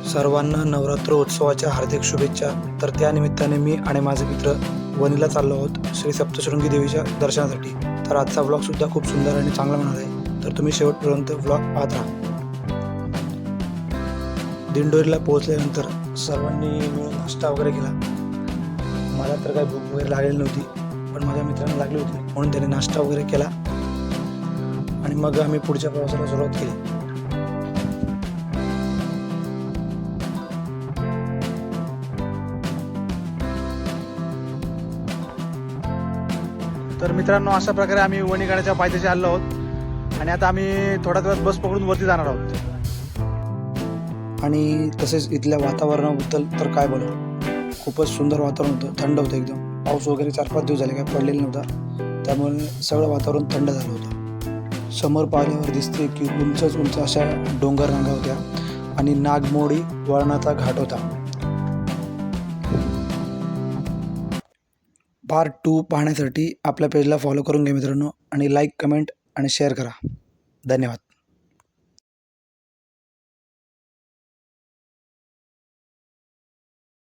सर्वांना नवरात्र उत्सवाच्या हार्दिक शुभेच्छा। तर त्या निमित्ताने मी आणि माझे मित्र वणीला चाललो आहोत श्री सप्तशृंगी देवीच्या दर्शनासाठी। तर आजचा व्लॉग सुद्धा खूप सुंदर आणि चांगला होणार आहे, तर तुम्ही शेवटपर्यंत व्लॉग पाहत राहा। दिंडोरीला पोहोचल्यानंतर सर्वांनी मिळून नाश्ता वगैरे केला। मला तर काही भूक वगैरे लागलेली नव्हती, पण माझ्या मित्रांना लागली होती, म्हणून त्याने नाश्ता वगैरे केला आणि मग आम्ही पुढच्या प्रवासाला सुरुवात केली। तर मित्रांनो, अशा प्रकारे आम्ही वणी गाण्याच्या पायथ्याशी आलो आहोत आणि आता आम्ही थोड्याच वेळात बस पकडून वरती जाणार आहोत। आणि तसेच इथल्या वातावरणाबद्दल तर काय बोलू, खूपच सुंदर वातावरण होतं, थंड होतं एकदम। पाऊस वगैरे 4-5 दिवस झाले काय पडलेला नव्हता, त्यामुळे सगळं वातावरण थंड झालं होतं। समोर पाहिल्यावर दिसते की उंच अशा डोंगर रांगा होत्या आणि नागमोडी वळणाचा घाट होता। पार्ट 2 पाहण्यासाठी आपल्या पेजला फॉलो करून घ्या मित्रांनो, आणि लाईक, कमेंट आणि शेअर करा। धन्यवाद।